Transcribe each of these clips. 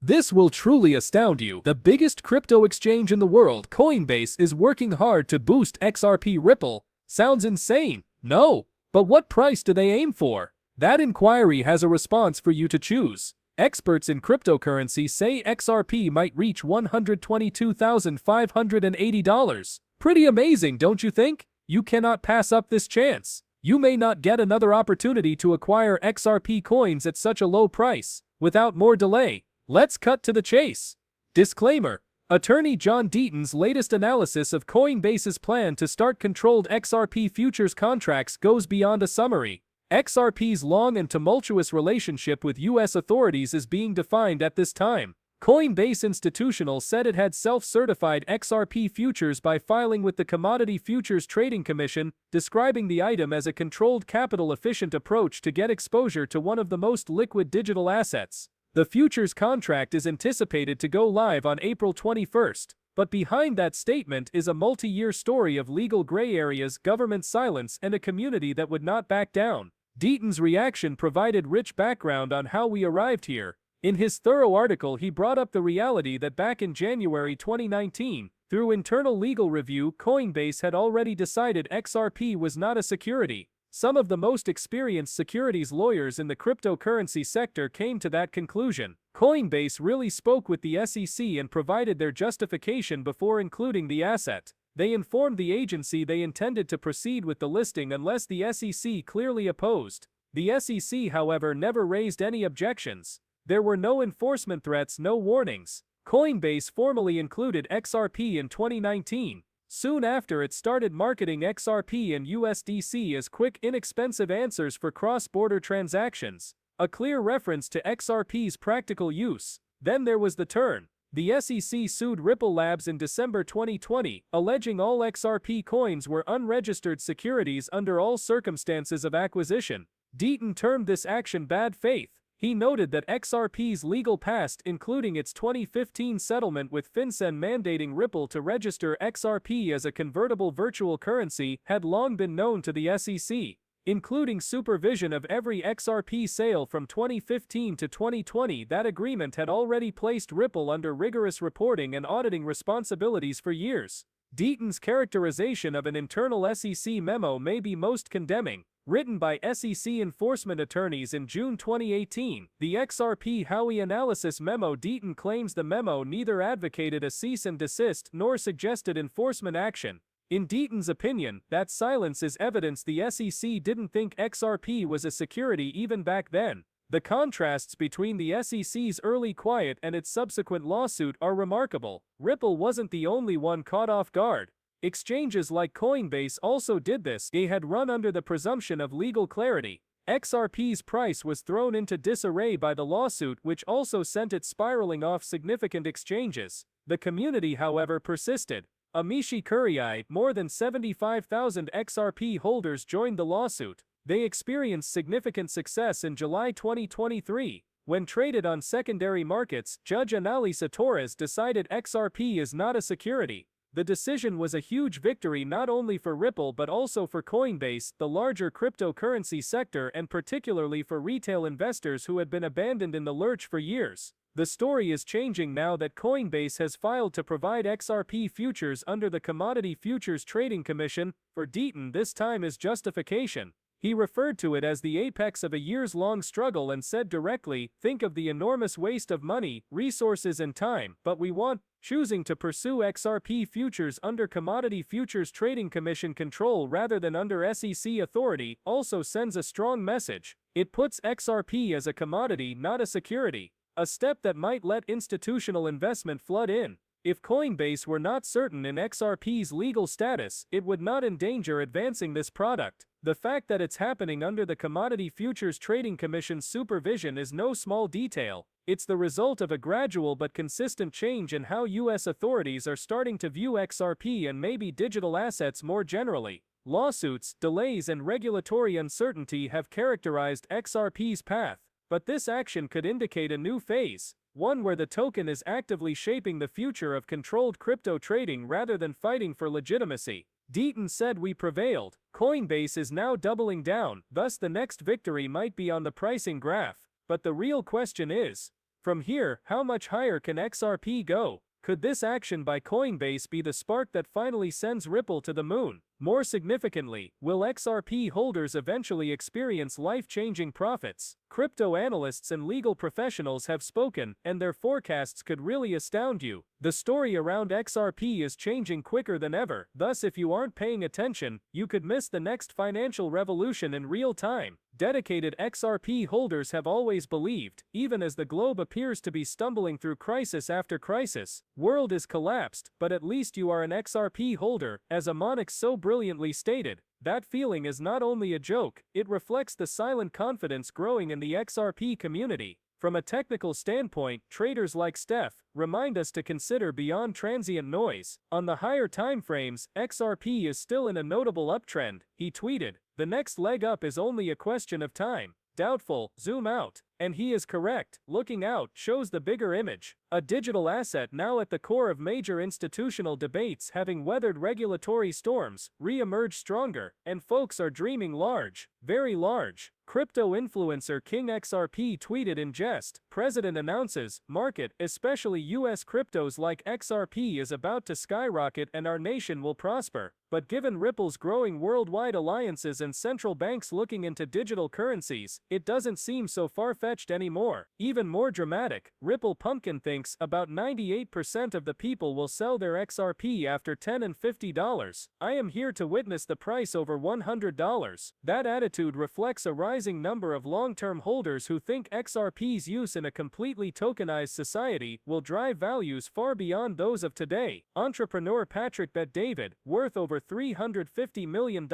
This will truly astound you. The biggest crypto exchange in the world, Coinbase, is working hard to boost XRP Ripple. Sounds insane, no? But what price do they aim for? That inquiry has a response for you to choose. Experts in cryptocurrency say XRP might reach $122,580. Pretty amazing, don't you think? You cannot pass up this chance. You may not get another opportunity to acquire XRP coins at such a low price. Without more delay, let's cut to the chase. Disclaimer: Attorney John Deaton's latest analysis of Coinbase's plan to start controlled XRP futures contracts goes beyond a summary. XRP's long and tumultuous relationship with U.S. authorities is being defined at this time. Coinbase Institutional said it had self-certified XRP futures by filing with the Commodity Futures Trading Commission, describing the item as a controlled capital-efficient approach to get exposure to one of the most liquid digital assets. The futures contract is anticipated to go live on April 21st, but behind that statement is a multi-year story of legal gray areas, government silence, and a community that would not back down. Deaton's reaction provided rich background on how we arrived here. In his thorough article, he brought up the reality that back in January 2019, through internal legal review, Coinbase had already decided XRP was not a security. Some of the most experienced securities lawyers in the cryptocurrency sector came to that conclusion. Coinbase really spoke with the SEC and provided their justification before including the asset. They informed the agency they intended to proceed with the listing unless the SEC clearly opposed. The SEC, however, never raised any objections. There were no enforcement threats, no warnings. Coinbase formally included XRP in 2019. Soon after, it started marketing XRP and USDC as quick, inexpensive answers for cross-border transactions, a clear reference to XRP's practical use. Then there was the turn. The SEC sued Ripple Labs in December 2020, alleging all XRP coins were unregistered securities under all circumstances of acquisition. Deaton termed this action bad faith. He noted that XRP's legal past, including its 2015 settlement with FinCEN mandating Ripple to register XRP as a convertible virtual currency, had long been known to the SEC. Including supervision of every XRP sale from 2015 to 2020, that agreement had already placed Ripple under rigorous reporting and auditing responsibilities for years. Deaton's characterization of an internal SEC memo may be most condemning. Written by SEC enforcement attorneys in June 2018, the XRP Howey analysis memo. Deaton claims the memo neither advocated a cease and desist nor suggested enforcement action. In Deaton's opinion, that silence is evidence the SEC didn't think XRP was a security even back then. The contrasts between the SEC's early quiet and its subsequent lawsuit are remarkable. Ripple wasn't the only one caught off guard. Exchanges like Coinbase also did this. They had run under the presumption of legal clarity. XRP's price was thrown into disarray by the lawsuit, which also sent it spiraling off significant exchanges. The community, however, persisted. Amishi Kuryai, more than 75,000 XRP holders joined the lawsuit. They experienced significant success in July 2023. When traded on secondary markets, Judge Annalisa Torres decided XRP is not a security. The decision was a huge victory not only for Ripple but also for Coinbase, the larger cryptocurrency sector, and particularly for retail investors who had been abandoned in the lurch for years. The story is changing now that Coinbase has filed to provide XRP futures under the Commodity Futures Trading Commission. For Deaton, this time is justification. He referred to it as the apex of a years-long struggle and said directly, "Think of the enormous waste of money, resources and time, but we want." Choosing to pursue XRP futures under Commodity Futures Trading Commission control rather than under SEC authority also sends a strong message. It puts XRP as a commodity, not a security. A step that might let institutional investment flood in. If Coinbase were not certain in XRP's legal status, it would not endanger advancing this product. The fact that it's happening under the Commodity Futures Trading Commission's supervision is no small detail. It's the result of a gradual but consistent change in how U.S. authorities are starting to view XRP and maybe digital assets more generally. Lawsuits, delays, and regulatory uncertainty have characterized XRP's path. But this action could indicate a new phase, one where the token is actively shaping the future of controlled crypto trading rather than fighting for legitimacy. Deaton said, "We prevailed. Coinbase is now doubling down, thus the next victory might be on the pricing graph. But the real question is, From here, how much higher can XRP go? Could this action by Coinbase be the spark that finally sends Ripple to the moon? More significantly, will XRP holders eventually experience life-changing profits? Crypto analysts and legal professionals have spoken, and their forecasts could really astound you. The story around XRP is changing quicker than ever, thus if you aren't paying attention, you could miss the next financial revolution in real time. Dedicated XRP holders have always believed, even as the globe appears to be stumbling through crisis after crisis, world is collapsed, but at least you are an XRP holder, as a monarch so brilliantly stated. That feeling is not only a joke, it reflects the silent confidence growing in the XRP community. From a technical standpoint, traders like Steph remind us to consider beyond transient noise. On the higher timeframes, XRP is still in a notable uptrend. He tweeted, "The next leg up is only a question of time." Doubtful, zoom out. And he is correct. Looking out shows the bigger image. A digital asset now at the core of major institutional debates, having weathered regulatory storms, re-emerged stronger, and folks are dreaming large, very large. Crypto influencer King XRP tweeted in jest, "President announces, market, especially US cryptos like XRP is about to skyrocket and our nation will prosper." But given Ripple's growing worldwide alliances and central banks looking into digital currencies, it doesn't seem so far-fetched anymore. Even more dramatic, Ripple Pumpkin thinks about 98% of the people will sell their XRP after $10 and $50. I am here to witness the price over $100. That attitude reflects a rising number of long-term holders who think XRP's use in a completely tokenized society will drive values far beyond those of today. Entrepreneur Patrick Bet-David, worth over $350 million,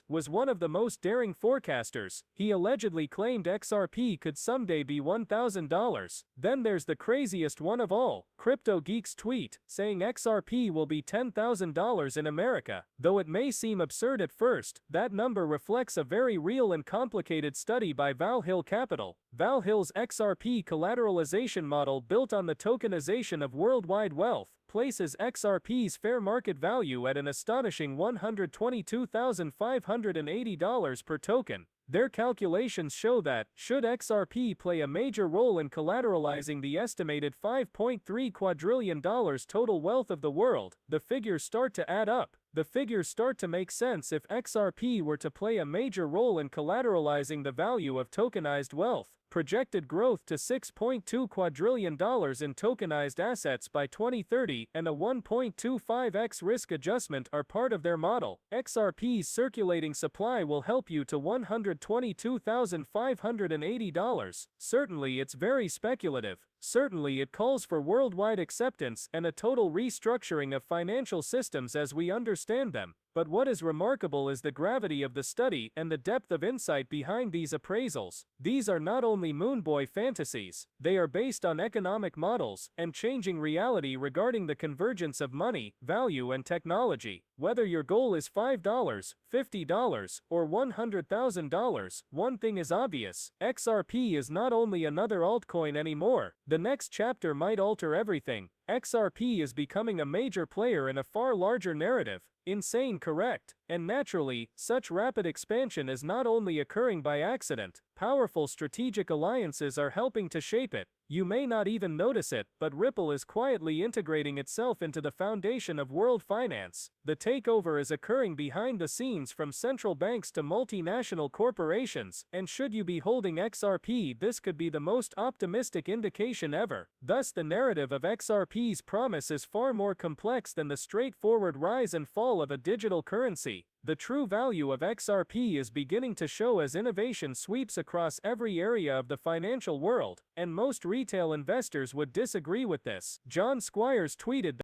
was one of the most daring forecasters. He allegedly claimed XRP could someday be $1,000. Then there's the craziest one of all, Crypto Geek's tweet, saying XRP will be $10,000 in America. Though it may seem absurd at first, that number reflects a very real and complicated study by Valhill Capital. Valhill's XRP collateralization model, built on the tokenization of worldwide wealth, places XRP's fair market value at an astonishing $122,580 per token. Their calculations show that, should XRP play a major role in collateralizing the estimated $5.3 quadrillion total wealth of the world, the figures start to add up. The figures start to make sense if XRP were to play a major role in collateralizing the value of tokenized wealth. Projected growth to $6.2 quadrillion in tokenized assets by 2030 and a 1.25x risk adjustment are part of their model. XRP's circulating supply will help you to $122,580. Certainly it's very speculative. Certainly it calls for worldwide acceptance and a total restructuring of financial systems as we understand them. But what is remarkable is the gravity of the study and the depth of insight behind these appraisals. These are not only moonboy fantasies, they are based on economic models and changing reality regarding the convergence of money, value, and technology. Whether your goal is $5, $50, or $100,000, one thing is obvious: XRP is not only another altcoin anymore. The next chapter might alter everything. XRP is becoming a major player in a far larger narrative. Insane, correct? And naturally, such rapid expansion is not only occurring by accident. Powerful strategic alliances are helping to shape it. You may not even notice it, but Ripple is quietly integrating itself into the foundation of world finance. The takeover is occurring behind the scenes, from central banks to multinational corporations, and should you be holding XRP, this could be the most optimistic indication ever. Thus, the narrative of XRP's promise is far more complex than the straightforward rise and fall of a digital currency. The true value of XRP is beginning to show as innovation sweeps across every area of the financial world, and most retail investors would disagree with this. John Squires tweeted